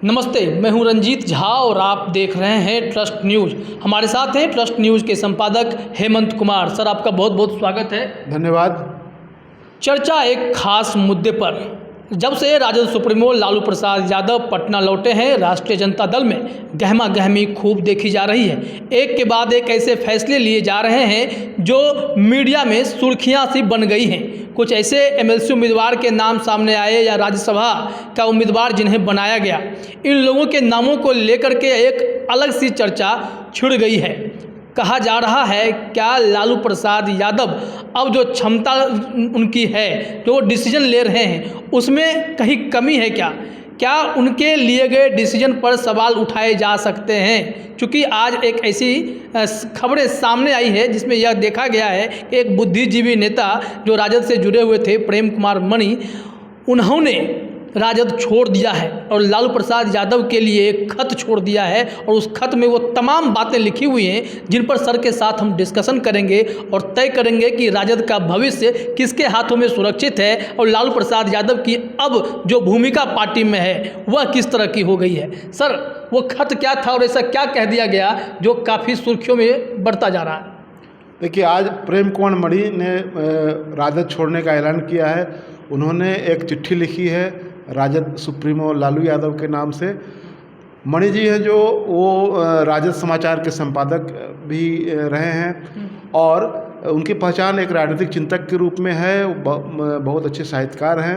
नमस्ते, मैं हूं रंजीत झा और आप देख रहे हैं ट्रस्ट न्यूज़। हमारे साथ हैं ट्रस्ट न्यूज़ के संपादक हेमंत कुमार। सर, आपका बहुत बहुत स्वागत है। धन्यवाद। चर्चा एक खास मुद्दे पर। जब से राजद सुप्रीमो लालू प्रसाद यादव पटना लौटे हैं, राष्ट्रीय जनता दल में गहमा गहमी खूब देखी जा रही है। एक के बाद एक ऐसे फैसले लिए जा रहे हैं जो मीडिया में सुर्खियां सी बन गई हैं। कुछ ऐसे एमएलसी उम्मीदवार के नाम सामने आए या राज्यसभा का उम्मीदवार जिन्हें बनाया गया, इन लोगों के नामों को लेकर के एक अलग सी चर्चा छिड़ गई है। कहा जा रहा है, क्या लालू प्रसाद यादव अब जो क्षमता उनकी है, जो डिसीजन ले रहे हैं, उसमें कहीं कमी है क्या? क्या उनके लिए गए डिसीजन पर सवाल उठाए जा सकते हैं? क्योंकि आज एक ऐसी खबरें सामने आई है जिसमें यह देखा गया है कि एक बुद्धिजीवी नेता जो राजद से जुड़े हुए थे, प्रेम कुमार मणि, उन्होंने राजद छोड़ दिया है और लालू प्रसाद यादव के लिए एक खत छोड़ दिया है। और उस खत में वो तमाम बातें लिखी हुई हैं जिन पर सर के साथ हम डिस्कशन करेंगे और तय करेंगे कि राजद का भविष्य किसके हाथों में सुरक्षित है और लालू प्रसाद यादव की अब जो भूमिका पार्टी में है वह किस तरह की हो गई है। सर, वो खत क्या था और ऐसा क्या कह दिया गया जो काफ़ी सुर्खियों में बढ़ता जा रहा है? देखिए, आज प्रेम कुमार मणि ने राजद छोड़ने का ऐलान किया है। उन्होंने एक चिट्ठी लिखी है राजद सुप्रीमो लालू यादव के नाम से। मणि जी हैं जो वो राजद समाचार के संपादक भी रहे हैं और उनकी पहचान एक राजनीतिक चिंतक के रूप में है। बहुत अच्छे साहित्यकार हैं,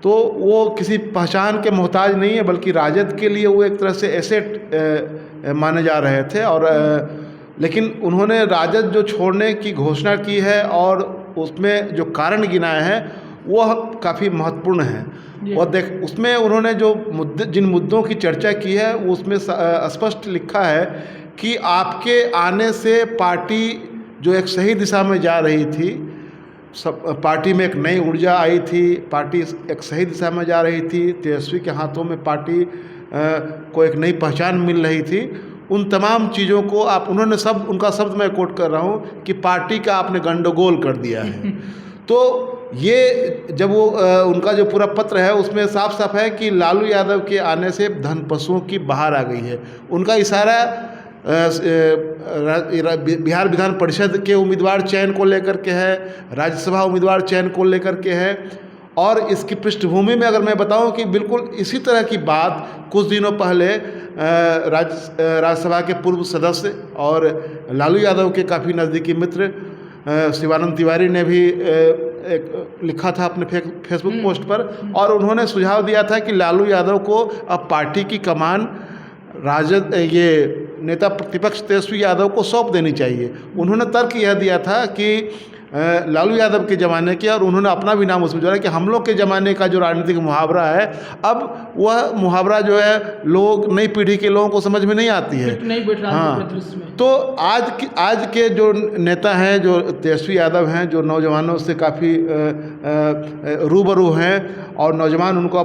तो वो किसी पहचान के मोहताज नहीं है, बल्कि राजद के लिए वो एक तरह से एसेट माने जा रहे थे। और लेकिन उन्होंने राजद जो छोड़ने की घोषणा की है और उसमें जो कारण गिनाए हैं वह काफ़ी महत्वपूर्ण है। और उसमें उन्होंने जो जिन मुद्दों की चर्चा की है उसमें स्पष्ट लिखा है कि आपके आने से पार्टी जो एक सही दिशा में जा रही थी, पार्टी में एक नई ऊर्जा आई थी, पार्टी एक सही दिशा में जा रही थी, तेजस्वी के हाथों में पार्टी को एक नई पहचान मिल रही थी। उन तमाम चीज़ों को उन्होंने उनका शब्द मैं कोट कर रहा हूँ कि पार्टी का आपने गंडगोल कर दिया है। तो ये जब वो उनका जो पूरा पत्र है उसमें साफ साफ है कि लालू यादव के आने से धन पशुओं की बहार आ गई है। उनका इशारा बिहार विधान परिषद के उम्मीदवार चयन को लेकर के है, राज्यसभा उम्मीदवार चयन को लेकर के है। और इसकी पृष्ठभूमि में अगर मैं बताऊं कि बिल्कुल इसी तरह की बात कुछ दिनों पहले राज्यसभा के पूर्व सदस्य और लालू यादव के काफ़ी नज़दीकी मित्र शिवानंद तिवारी ने भी एक लिखा था अपने फेसबुक पोस्ट पर, और उन्होंने सुझाव दिया था कि लालू यादव को अब पार्टी की कमान राजद ये नेता प्रतिपक्ष तेजस्वी यादव को सौंप देनी चाहिए। उन्होंने तर्क यह दिया था कि लालू यादव के ज़माने के, और उन्होंने अपना भी नाम उसमें जोड़ा कि हम लोग के ज़माने का जो राजनीतिक मुहावरा है, अब वह मुहावरा जो है लोग नई पीढ़ी के लोगों को समझ में नहीं आती है। नहीं बैठ रहा हाँ, तो आज के जो नेता हैं, जो तेजस्वी यादव हैं, जो नौजवानों से काफ़ी रूबरू हैं और नौजवान उनको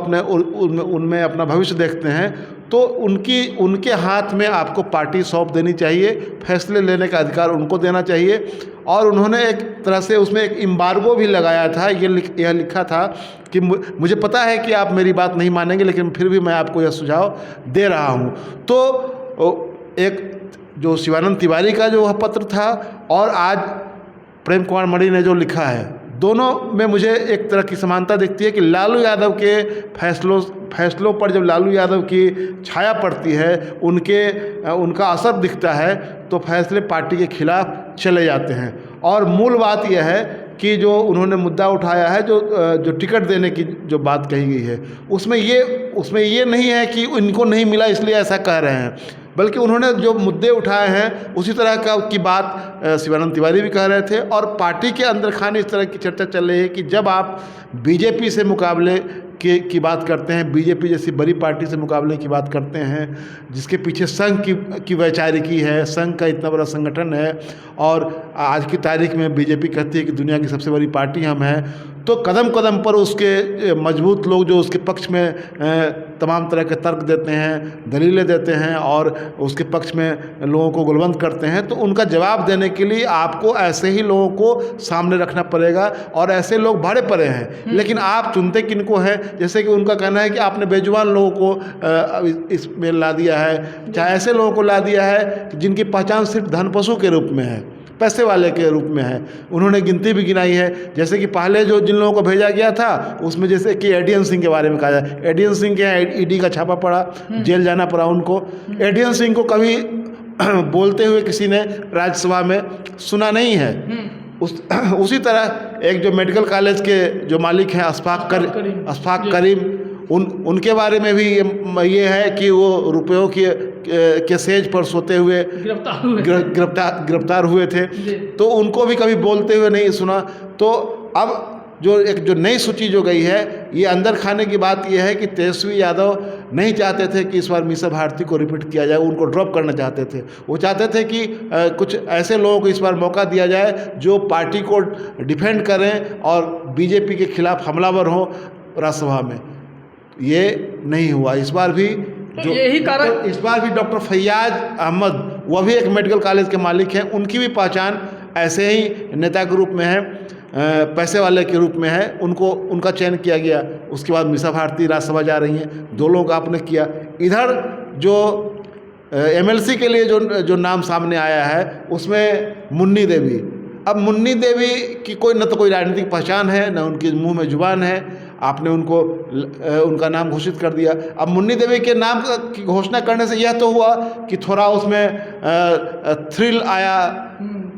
उनमें अपना भविष्य देखते हैं, तो उनके हाथ में आपको पार्टी सौंप देनी चाहिए, फैसले लेने का अधिकार उनको देना चाहिए। और उन्होंने एक तरह से उसमें एक एम्बार्गो भी लगाया था। यह लिखा था कि मुझे पता है कि आप मेरी बात नहीं मानेंगे, लेकिन फिर भी मैं आपको यह सुझाव दे रहा हूँ। तो एक जो शिवानंद तिवारी का जो वह पत्र था और आज प्रेम कुमार मणि ने जो लिखा है, दोनों में मुझे एक तरह की समानता दिखती है कि लालू यादव के फैसलों पर जब लालू यादव की छाया पड़ती है, उनका असर दिखता है, तो फैसले पार्टी के खिलाफ चले जाते हैं। और मूल बात यह है कि जो उन्होंने मुद्दा उठाया है, जो टिकट देने की जो बात कही गई है, उसमें ये नहीं है कि इनको नहीं मिला इसलिए ऐसा कह रहे हैं, बल्कि उन्होंने जो मुद्दे उठाए हैं उसी तरह की बात शिवानंद तिवारी भी कह रहे थे। और पार्टी के अंदर खाने इस तरह की चर्चा चल रही है कि जब आप बीजेपी से मुकाबले की बात करते हैं, बीजेपी जैसी बड़ी पार्टी से मुकाबले की बात करते हैं, जिसके पीछे संघ की वैचारिकी है, संघ का इतना बड़ा संगठन है और आज की तारीख में बीजेपी कहती है कि दुनिया की सबसे बड़ी पार्टी हम हैं, तो कदम कदम पर उसके मजबूत लोग जो उसके पक्ष में तमाम तरह के तर्क देते हैं, दलीलें देते हैं और उसके पक्ष में लोगों को गुलवंद करते हैं, तो उनका जवाब देने के लिए आपको ऐसे ही लोगों को सामने रखना पड़ेगा। और ऐसे लोग भरे पड़े हैं, लेकिन आप चुनते किनको हैं? जैसे कि उनका कहना है कि आपने बेजुबान लोगों को इसमें ला दिया है, चाहे ऐसे लोगों को ला दिया है जिनकी पहचान सिर्फ धन पशु के रूप में है, पैसे वाले के रूप में है। उन्होंने गिनती भी गिनाई है, जैसे कि पहले जो जिन लोगों को भेजा गया था उसमें जैसे कि एडीएन सिंह के बारे में कहा जाए, एडीएन सिंह के यहाँ ईडी का छापा पड़ा, जेल जाना पड़ा उनको। एडीएन सिंह को कभी बोलते हुए किसी ने राज्यसभा में सुना नहीं है। उसी तरह एक जो मेडिकल कॉलेज के जो मालिक हैं अशफाक करीम, उनके बारे में भी ये है कि वो रुपयों के सेज पर सोते हुए गिरफ्तार हुए थे, तो उनको भी कभी बोलते हुए नहीं सुना। तो अब जो नई सूची जो गई है, ये अंदर खाने की बात यह है कि तेजस्वी यादव नहीं चाहते थे कि इस बार मीसा भारती को रिपीट किया जाए, उनको ड्रॉप करना चाहते थे। वो चाहते थे कि कुछ ऐसे लोगों को इस बार मौका दिया जाए जो पार्टी को डिफेंड करें और बीजेपी के खिलाफ हमलावर हों राज्यसभा में। ये नहीं हुआ। इस बार भी यही कारण, इस बार भी डॉक्टर फैयाज अहमद, वह भी एक मेडिकल कॉलेज के मालिक हैं, उनकी भी पहचान ऐसे ही नेता के रूप में है, पैसे वाले के रूप में है, उनका चयन किया गया। उसके बाद मीसा भारती राज्यसभा जा रही हैं, दो लोग आपने किया। इधर जो एमएलसी के लिए जो नाम सामने आया है उसमें मुन्नी देवी। अब मुन्नी देवी की न तो कोई राजनीतिक पहचान है, न उनके मुंह में जुबान है, आपने उनका नाम घोषित कर दिया। अब मुन्नी देवी के नाम की घोषणा करने से यह तो हुआ कि थोड़ा उसमें थ्रिल आया,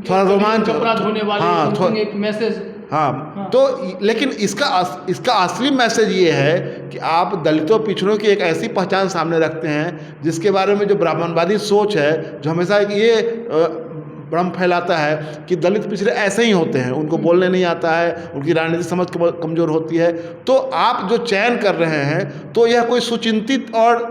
थोड़ा रोमांच, एक मैसेज। हाँ, तो लेकिन इसका असली मैसेज ये है कि आप दलितों पिछड़ों की एक ऐसी पहचान सामने रखते हैं जिसके बारे में जो ब्राह्मणवादी सोच है, जो हमेशा ये भ्रम फैलाता है कि दलित पिछड़े ऐसे ही होते हैं, उनको बोलने नहीं आता है, उनकी राजनीतिक समझ कमज़ोर होती है। तो आप जो चयन कर रहे हैं तो यह कोई सुचिंतित और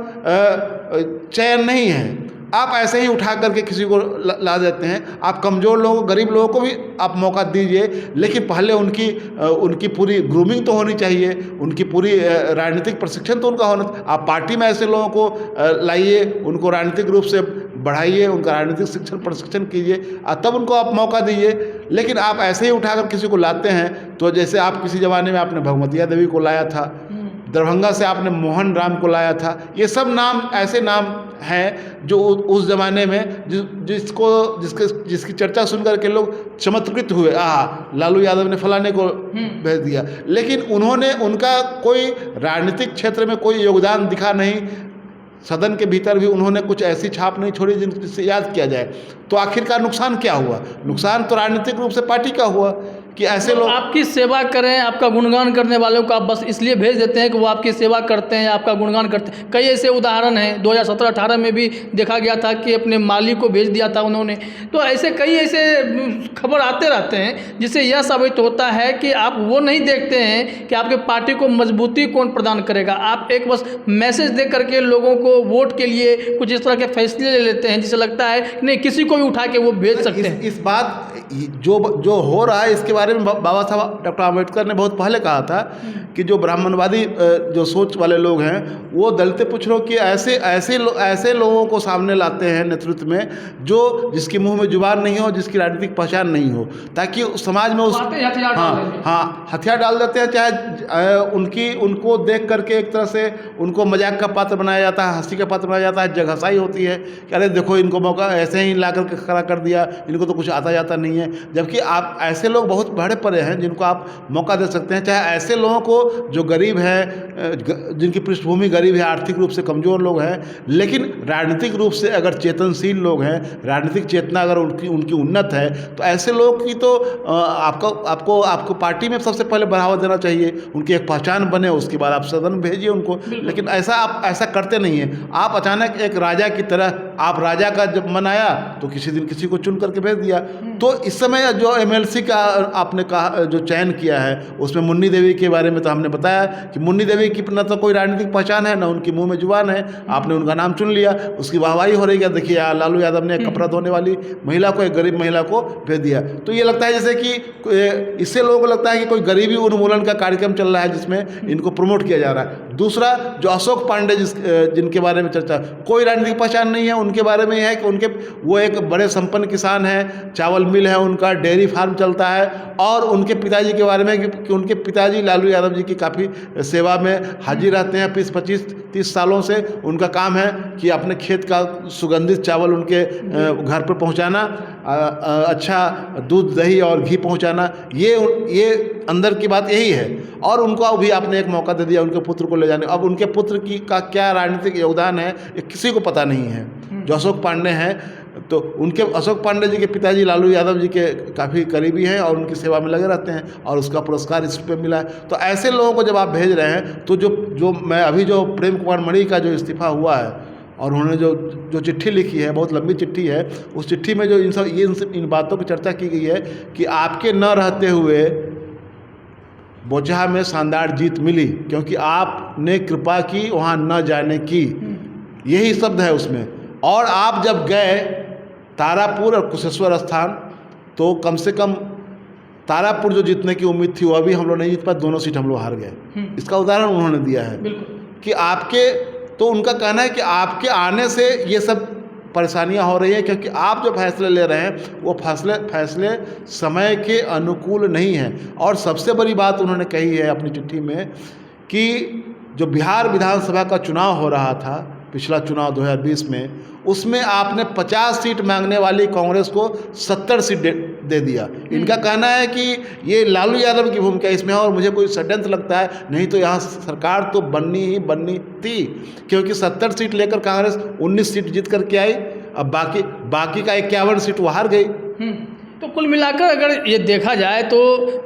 चयन नहीं है। आप ऐसे ही उठा करके किसी को ला देते हैं। आप कमज़ोर लोगों, गरीब लोगों को भी आप मौका दीजिए, लेकिन पहले उनकी पूरी ग्रूमिंग तो होनी चाहिए, उनकी पूरी राजनीतिक प्रशिक्षण तो उनका होना। आप पार्टी में ऐसे लोगों को लाइए, उनको राजनीतिक रूप से बढ़ाइए, उनका राजनीतिक शिक्षण प्रशिक्षण कीजिए, तब उनको आप मौका दीजिए। लेकिन आप ऐसे ही उठाकर किसी को लाते हैं, तो जैसे आप किसी ज़माने में आपने भगवतिया देवी को लाया था, दरभंगा से आपने मोहन राम को लाया था। ये सब नाम ऐसे नाम हैं जो उस ज़माने में जिसकी चर्चा सुनकर के लोग चमत्कृत हुए, लालू यादव ने फलाने को भेज दिया। लेकिन उनका कोई राजनीतिक क्षेत्र में कोई योगदान दिखा नहीं, सदन के भीतर भी उन्होंने कुछ ऐसी छाप नहीं छोड़ी जिनसे याद किया जाए। तो आखिरकार नुकसान क्या हुआ? नुकसान तो राजनीतिक रूप से पार्टी का हुआ कि ऐसे लोग आपकी सेवा करें, आपका गुणगान करने वालों को आप बस इसलिए भेज देते हैं कि वो आपकी सेवा करते हैं, आपका गुणगान करते हैं। कई ऐसे उदाहरण हैं, 2017-18 में भी देखा गया था कि अपने माली को भेज दिया था उन्होंने। तो ऐसे कई ऐसे खबर आते रहते हैं जिससे यह साबित होता है कि आप वो नहीं देखते हैं कि आपके पार्टी को मजबूती कौन प्रदान करेगा। आप एक बस मैसेज दे करके लोगों को वोट के लिए कुछ इस तरह के फैसले ले लेते हैं जिससे लगता है कि नहीं, किसी को भी उठा के वो भेज सकते हैं। इस बात जो हो रहा है इसके बारे में बाबा साहब डॉक्टर आम्बेडकर ने बहुत पहले कहा था कि जो ब्राह्मणवादी जो सोच वाले लोग हैं वो दलित पिछड़ों के ऐसे लोगों को सामने लाते हैं नेतृत्व में जिसके मुंह में जुबान नहीं हो, जिसकी राजनीतिक पहचान नहीं हो, ताकि समाज में हथियार डाल देते हैं। चाहे उनको देख करके एक तरह से उनको मजाक का पात्र बनाया जाता है, हंसी का पात्र बनाया जाता है, जगहसाई होती है कि अरे देखो इनको मौका ऐसे ही ला करके खड़ा कर दिया, इनको तो कुछ आता जाता नहीं है। जबकि आप ऐसे लोग बहुत बड़े पड़े हैं जिनको आप मौका दे सकते हैं। चाहे ऐसे लोगों को जो गरीब है, जिनकी पृष्ठभूमि गरीब है, आर्थिक रूप से कमज़ोर लोग हैं, लेकिन राजनीतिक रूप से अगर चेतनशील लोग हैं, राजनीतिक चेतना अगर उनकी उन्नत है, तो ऐसे लोग की तो आपको पार्टी में सबसे पहले बढ़ावा देना चाहिए, उनकी एक पहचान बने, उसके बाद आप सदन भेजिए उनको। लेकिन ऐसा आप ऐसा करते नहीं हैं। आप अचानक एक राजा की तरह, आप राजा का जब मन आया तो किसी दिन किसी को चुन करके भेज दिया। तो इस समय जो एमएलसी का आपने कहा जो चयन किया है, उसमें मुन्नी देवी के बारे में तो हमने बताया कि मुन्नी देवी की न तो कोई राजनीतिक पहचान है, न उनकी मुंह में जुबान है, आपने उनका नाम चुन लिया, उसकी वाहवाही हो रही है। देखिए लालू यादव ने कपड़ा धोने वाली महिला को, एक गरीब महिला को भेज दिया। तो ये लगता है जैसे कि इससे लोगों को लगता है कि कोई गरीबी उन्मूलन का कार्यक्रम चल रहा है जिसमें इनको प्रमोट किया जा रहा है। दूसरा, जो अशोक पांडे जिनके बारे में चर्चा, कोई राजनीतिक पहचान नहीं है उनके बारे में। यह है कि वो एक बड़े संपन्न किसान हैं, चावल मिल है उनका, डेयरी फार्म चलता है। और उनके पिताजी के बारे में कि उनके पिताजी लालू यादव जी की काफ़ी सेवा में हाजिर रहते हैं। 25-30 सालों से उनका काम है कि अपने खेत का सुगंधित चावल उनके घर पर पहुंचाना, अच्छा दूध दही और घी पहुंचाना, ये अंदर की बात यही है। और उनको अभी आपने एक मौका दे दिया उनके पुत्र को ले जाने। अब उनके पुत्र का क्या राजनीतिक योगदान है ये किसी को पता नहीं है। जो अशोक पांडे हैं, तो उनके अशोक पांडे जी के पिताजी लालू यादव जी के काफ़ी करीबी हैं और उनकी सेवा में लगे रहते हैं, और उसका पुरस्कार इस पे मिला है। तो ऐसे लोगों को जब आप भेज रहे हैं, तो जो मैं अभी जो प्रेम कुमार मणि का जो इस्तीफा हुआ है, और उन्होंने जो चिट्ठी लिखी है, बहुत लंबी चिट्ठी है, उस चिट्ठी में जो इन बातों की चर्चा की गई है कि आपके न रहते हुए बोचहा में शानदार जीत मिली, क्योंकि आपने कृपा की वहाँ न जाने की, यही शब्द है उसमें। और आप जब गए तारापुर और कुशेश्वर स्थान, तो कम से कम तारापुर जो जीतने की उम्मीद थी वो अभी हम लोग नहीं जीत पाए, दोनों सीट हम लोग हार गए। इसका उदाहरण उन्होंने दिया है कि आपके, तो उनका कहना है कि आपके आने से ये सब परेशानियां हो रही हैं, क्योंकि आप जो फैसले ले रहे हैं वो फैसले समय के अनुकूल नहीं हैं। और सबसे बड़ी बात उन्होंने कही है अपनी चिट्ठी में कि जो बिहार विधानसभा का चुनाव हो रहा था, पिछला चुनाव 2020 में, उसमें आपने 50 सीट मांगने वाली कांग्रेस को 70 सीट दे दिया। इनका कहना है कि ये लालू यादव की भूमिका इसमें है, और मुझे कोई षड्यंत्र लगता है, नहीं तो यहाँ सरकार तो बननी ही बननी थी, क्योंकि 70 सीट लेकर कांग्रेस 19 सीट जीत करके आई। अब बाकी का 51 सीट वो हार गई। तो कुल मिलाकर अगर ये देखा जाए तो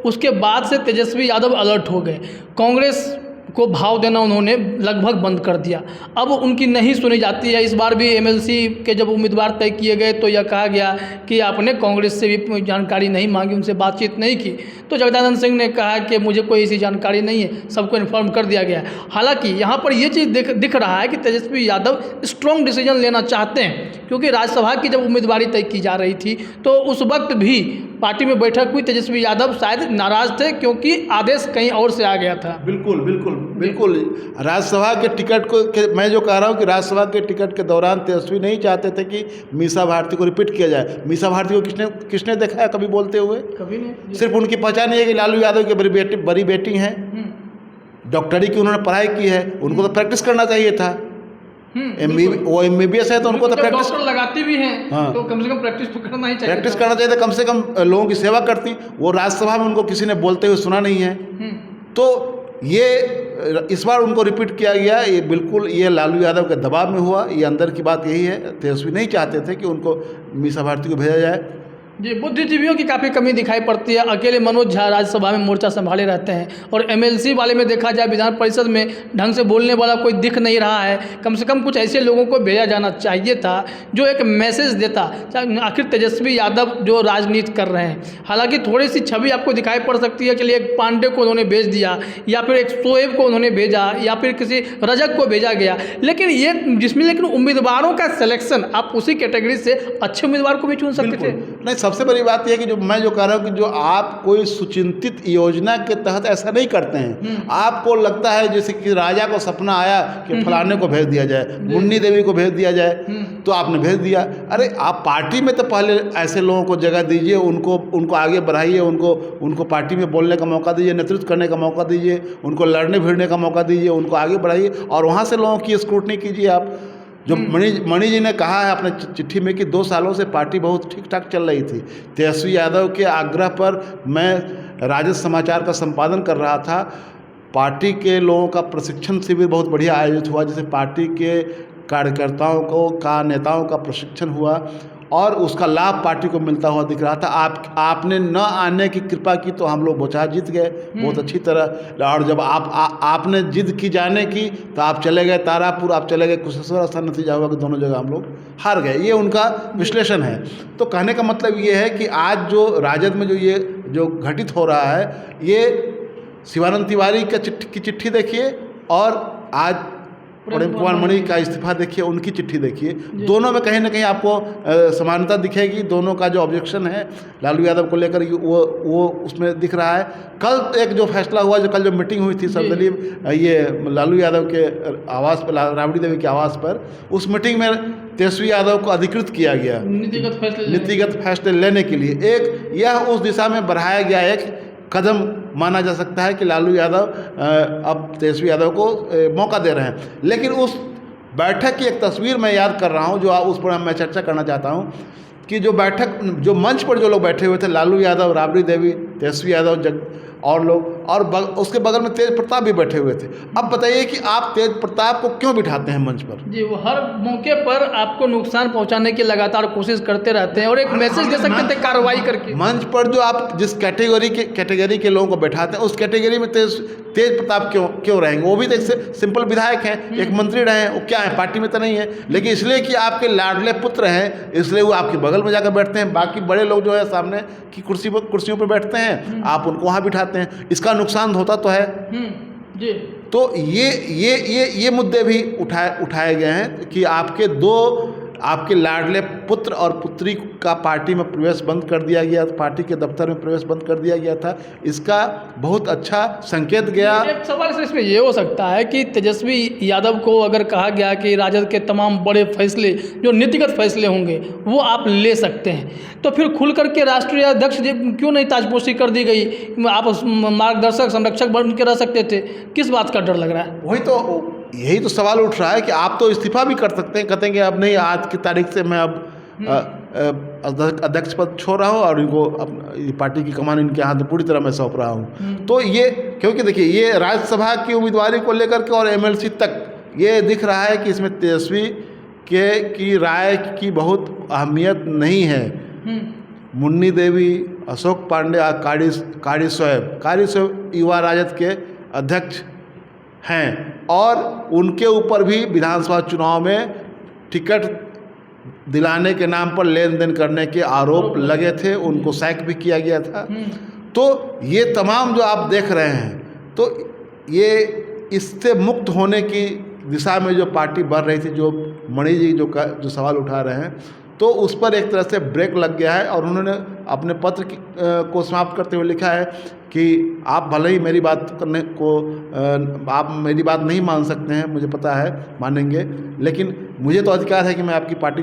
उसके बाद से तेजस्वी यादव अलर्ट हो गए। कांग्रेस को भाव देना उन्होंने लगभग बंद कर दिया, अब उनकी नहीं सुनी जाती है। इस बार भी एमएलसी के जब उम्मीदवार तय किए गए तो यह कहा गया कि आपने कांग्रेस से भी जानकारी नहीं मांगी, उनसे बातचीत नहीं की। तो जगदानंद सिंह ने कहा कि मुझे कोई ऐसी जानकारी नहीं है, सबको इन्फॉर्म कर दिया गया है। हालांकि यहाँ पर ये चीज़ दिख रहा है कि तेजस्वी यादव स्ट्रॉन्ग डिसीजन लेना चाहते हैं, क्योंकि राज्यसभा की जब उम्मीदवारी तय की जा रही थी तो उस वक्त भी पार्टी में बैठक हुई, तेजस्वी यादव शायद नाराज थे क्योंकि आदेश कहीं और से आ गया था। बिल्कुल राज्यसभा के टिकट को मैं जो कह रहा हूँ कि राज्यसभा के टिकट के दौरान तेजस्वी नहीं चाहते थे कि मीसा भारती को रिपीट किया जाए। मीसा भारती को किसने देखा है कभी बोलते हुए? कभी नहीं। सिर्फ उनकी पहचान ये है कि लालू यादव की बड़ी बेटी हैं, डॉक्टरी की उन्होंने पढ़ाई की है, उनको तो प्रैक्टिस करना चाहिए था। वो MBBS है तो उनको तो प्रैक्टिस लगाती भी हैं। हाँ। तो कम से कम प्रैक्टिस तो करना ही चाहिए, प्रैक्टिस करना चाहिए था, कम से कम लोगों की सेवा करती। वो राज्यसभा में उनको किसी ने बोलते हुए सुना नहीं है। तो ये इस बार उनको रिपीट किया गया, ये बिल्कुल ये लालू यादव के दबाव में हुआ। ये अंदर की बात यही है, तेजस्वी नहीं चाहते थे कि उनको मीसा भारती को भेजा जाए। जी, बुद्धिजीवियों की काफ़ी कमी दिखाई पड़ती है। अकेले मनोज झा राज्यसभा में मोर्चा संभाले रहते हैं, और एमएलसी वाले में देखा जाए विधान परिषद में ढंग से बोलने वाला कोई दिख नहीं रहा है। कम से कम कुछ ऐसे लोगों को भेजा जाना चाहिए था जो एक मैसेज देता, आखिर तेजस्वी यादव जो राजनीति कर रहे हैं। हालांकि थोड़ी सी छवि आपको दिखाई पड़ सकती है, चलिए एक पांडे को उन्होंने भेज दिया, या फिर एक शोएब को उन्होंने भेजा, या फिर किसी रजक को भेजा गया, लेकिन ये लेकिन उम्मीदवारों का सिलेक्शन आप उसी कैटेगरी से अच्छे उम्मीदवार को भी चुन सकते थे। नहीं, सबसे बड़ी बात यह है कि जो मैं जो कह रहा हूँ कि जो आप कोई सुचिंतित योजना के तहत ऐसा नहीं करते हैं। आपको लगता है जैसे कि राजा को सपना आया कि फलाने को भेज दिया जाए, मुन्नी देवी को भेज दिया जाए, तो आपने भेज दिया। अरे आप पार्टी में तो पहले ऐसे लोगों को जगह दीजिए, उनको आगे बढ़ाइए, उनको पार्टी में बोलने का मौका दीजिए, नेतृत्व करने का मौका दीजिए, उनको लड़ने भिड़ने का मौका दीजिए, उनको आगे बढ़ाइए, और वहाँ से लोगों की स्क्रूटनी कीजिए। आप जो मणि जी ने कहा है अपने चिट्ठी में कि 2 सालों से पार्टी बहुत ठीक ठाक चल रही थी। तेजस्वी यादव के आग्रह पर मैं राजद समाचार का संपादन कर रहा था। पार्टी के लोगों का प्रशिक्षण शिविर बहुत बढ़िया आयोजित हुआ, जिसे पार्टी के कार्यकर्ताओं का नेताओं का प्रशिक्षण हुआ, और उसका लाभ पार्टी को मिलता हुआ दिख रहा था। आपने न आने की कृपा की तो हम लोग बौछार जीत गए बहुत अच्छी तरह। और जब आपने जिद की जाने की तो आप चले गए तारापुर, आप चले गए कुशेश्वर स्थान, नतीजा हुआ कि दोनों जगह हम लोग हार गए। ये उनका विश्लेषण है। तो कहने का मतलब ये है कि आज जो राजद में जो घटित हो रहा है, ये शिवानंद तिवारी की चिट्ठी देखिए और आज प्रेम कुमार मणि का इस्तीफा देखिए, उनकी चिट्ठी देखिए, दोनों में कहीं ना कहीं आपको समानता दिखेगी। दोनों का जो ऑब्जेक्शन है लालू यादव को लेकर वो उसमें दिख रहा है। कल एक जो फैसला हुआ, जो कल जो मीटिंग हुई थी सर्वदलीय ये लालू यादव के आवास पर, राबड़ी देवी के आवास पर, उस मीटिंग में तेजस्वी यादव को अधिकृत किया गया नीतिगत फैसले लेने के लिए। एक यह उस दिशा में बढ़ाया गया एक कदम माना जा सकता है कि लालू यादव अब तेजस्वी यादव को मौका दे रहे हैं। लेकिन उस बैठक की एक तस्वीर मैं याद कर रहा हूं, जो उस पर मैं चर्चा करना चाहता हूं कि जो बैठक, जो मंच पर जो लोग बैठे हुए थे, लालू यादव, राबड़ी देवी, तेजस्वी यादव और लोग, और उसके बगल में तेज प्रताप भी बैठे हुए थे। अब बताइए कि आप तेज प्रताप को क्यों बिठाते हैं मंच पर? जी, वो हर मौके पर आपको नुकसान पहुंचाने की लगातार कोशिश करते रहते हैं और एक मैसेज दे सकते थे कार्रवाई करके। मंच पर जो आप जिस कैटेगरी के लोगों को बैठाते हैं, उस कैटेगरी में तेज प्रताप क्यों रहेंगे? वो भी तो एक सिंपल विधायक हैं, एक मंत्री रहे हैं, वो क्या है, पार्टी में तो नहीं है, लेकिन इसलिए कि आपके लाडले पुत्र हैं इसलिए वो आपके बगल में जाकर बैठते हैं। बाकी बड़े लोग जो है सामने की कुर्सियों पर बैठते हैं, आप उनको वहाँ बिठाते हैं। इसका नुकसान होता तो है जी। तो ये मुद्दे भी उठाए गए हैं कि आपके लाडले पुत्र और पुत्री का पार्टी में प्रवेश बंद कर दिया गया, पार्टी के दफ्तर में प्रवेश बंद कर दिया गया था। इसका बहुत अच्छा संकेत गया। एक सवाल सर इसमें ये हो सकता है कि तेजस्वी यादव को अगर कहा गया कि राजद के तमाम बड़े फैसले जो नीतिगत फैसले होंगे वो आप ले सकते हैं, तो फिर खुल करके राष्ट्रीय अध्यक्ष क्यों नहीं ताजपोशी कर दी गई? आप मार्गदर्शक संरक्षक बन के रह सकते थे। किस बात का डर लग रहा है? यही तो सवाल उठ रहा है कि आप तो इस्तीफा भी कर सकते हैं, कहते हैं कि अब नहीं, आज की तारीख से मैं अब अध्यक्ष पद छोड़ रहा हूँ और इनको पार्टी की कमान इनके हाथ में पूरी तरह मैं सौंप रहा हूँ। तो ये, क्योंकि देखिए ये राज्यसभा की उम्मीदवारी को लेकर के और एमएलसी तक ये दिख रहा है कि इसमें तेजस्वी की राय की बहुत अहमियत नहीं है। मुन्नी देवी, अशोक पांडे, कारी सोएब युवा राजद के अध्यक्ष हैं और उनके ऊपर भी विधानसभा चुनाव में टिकट दिलाने के नाम पर लेन देन करने के आरोप लगे थे, उनको सैक भी किया गया था। तो ये तमाम जो आप देख रहे हैं, तो ये इससे मुक्त होने की दिशा में जो पार्टी बढ़ रही थी, जो मणि जी जो सवाल उठा रहे हैं, तो उस पर एक तरह से ब्रेक लग गया है। और उन्होंने अपने पत्र को समाप्त करते हुए लिखा है कि आप भले ही मेरी बात करने को आप मेरी बात नहीं मान सकते हैं, मुझे पता है मानेंगे, लेकिन मुझे तो अधिकार है कि मैं आपकी पार्टी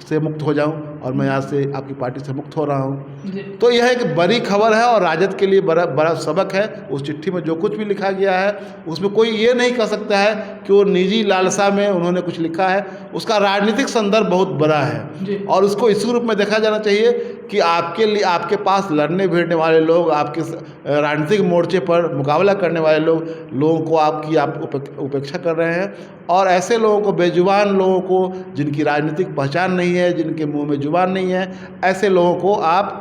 से मुक्त हो जाऊं और मैं आज से आपकी पार्टी से मुक्त हो रहा हूं। तो यह एक बड़ी खबर है और राजद के लिए बड़ा सबक है। उस चिट्ठी में जो कुछ भी लिखा गया है उसमें कोई ये नहीं कह सकता है कि वो निजी लालसा में उन्होंने कुछ लिखा है, उसका राजनीतिक संदर्भ बहुत बड़ा है और उसको इस रूप में देखा जाना चाहिए कि आपके पास लड़ने भिड़ने वाले लोग, आपके राजनीतिक मोर्चे पर मुकाबला करने वाले लोगों को आप उपेक्षा कर रहे हैं और ऐसे लोगों को, बेजुबान लोगों को, जिनकी राजनीतिक पहचान नहीं है, जिनके मुंह में जुबान नहीं है, ऐसे लोगों को आप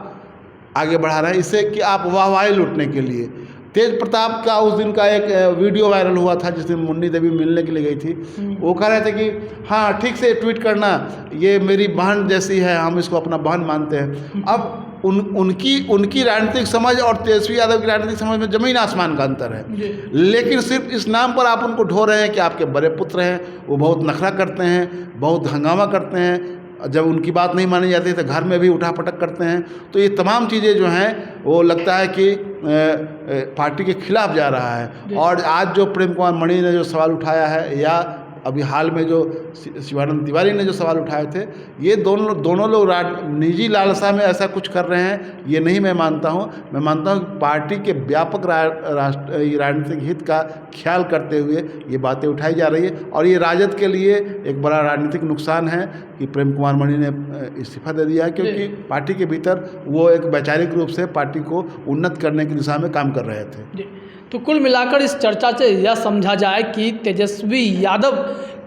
आगे बढ़ा रहे हैं इससे कि आप वाहवाही लूटने के लिए। तेज प्रताप का उस दिन का एक वीडियो वायरल हुआ था जिस दिन मुन्नी देवी मिलने के लिए गई थी। वो कह रहे थे कि हाँ ठीक से ट्वीट करना, ये मेरी बहन जैसी है, हम इसको अपना बहन मानते हैं। अब उनकी राजनीतिक समझ और तेजस्वी यादव की राजनीतिक समझ में जमीन आसमान का अंतर है, लेकिन सिर्फ इस नाम पर आप उनको ढो रहे हैं कि आपके बड़े पुत्र हैं, वो बहुत नखरा करते हैं, बहुत हंगामा करते हैं, जब उनकी बात नहीं मानी जाती तो घर में भी उठापटक करते हैं। तो ये तमाम चीज़ें जो हैं वो लगता है कि पार्टी के खिलाफ जा रहा है। और आज जो प्रेम कुमार मणि ने जो सवाल उठाया है या अभी हाल में जो शिवानंद तिवारी ने जो सवाल उठाए थे, ये दोनों लोग निजी लालसा में ऐसा कुछ कर रहे हैं, ये नहीं मैं मानता हूँ। मैं मानता हूँ कि पार्टी के व्यापक राजनीतिक हित का ख्याल करते हुए ये बातें उठाई जा रही है और ये राजद के लिए एक बड़ा राजनीतिक नुकसान है कि प्रेम कुमार मणि ने इस्तीफा दे दिया है, क्योंकि पार्टी के भीतर वो एक वैचारिक रूप से पार्टी को उन्नत करने की दिशा में काम कर रहे थे। तो कुल मिलाकर इस चर्चा से यह समझा जाए कि तेजस्वी यादव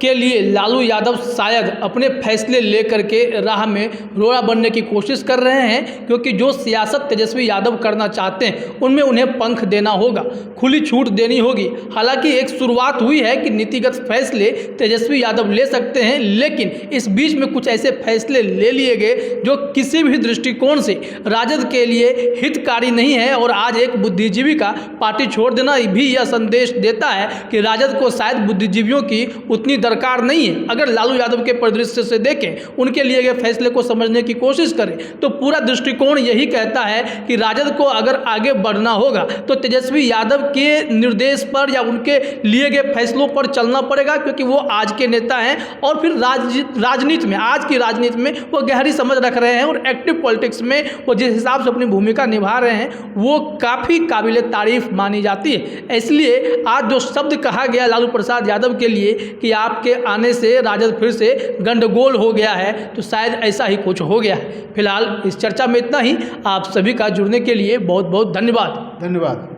के लिए लालू यादव शायद अपने फैसले लेकर के राह में रोड़ा बनने की कोशिश कर रहे हैं, क्योंकि जो सियासत तेजस्वी यादव करना चाहते हैं उनमें उन्हें पंख देना होगा, खुली छूट देनी होगी। हालांकि एक शुरुआत हुई है कि नीतिगत फैसले तेजस्वी यादव ले सकते हैं, लेकिन इस बीच में कुछ ऐसे फैसले ले लिए गए जो किसी भी दृष्टिकोण से राजद के लिए हितकारी नहीं है। और आज एक बुद्धिजीवी का पार्टी छोड़ देना भी यह संदेश देता है कि राजद को शायद बुद्धिजीवियों की उतनी दरकार नहीं है। अगर लालू यादव के परिदृश्य से देखें, उनके लिए गए फैसले को समझने की कोशिश करें, तो पूरा दृष्टिकोण यही कहता है कि राजद को अगर आगे बढ़ना होगा तो तेजस्वी यादव के निर्देश पर या उनके लिए गए फैसलों पर चलना पड़ेगा, क्योंकि वो आज के नेता हैं और फिर राजनीति में, आज की राजनीति में वो गहरी समझ रख रहे हैं और एक्टिव पॉलिटिक्स में वो जिस हिसाब से अपनी भूमिका निभा रहे हैं वो काफ़ी काबिल तारीफ मानी जाती है। इसलिए आज जो शब्द कहा गया लालू प्रसाद यादव के लिए कि आपके आने से राजद फिर से गंडगोल हो गया है, तो शायद ऐसा ही कुछ हो गया है। फिलहाल इस चर्चा में इतना ही। आप सभी का जुड़ने के लिए बहुत बहुत धन्यवाद। धन्यवाद।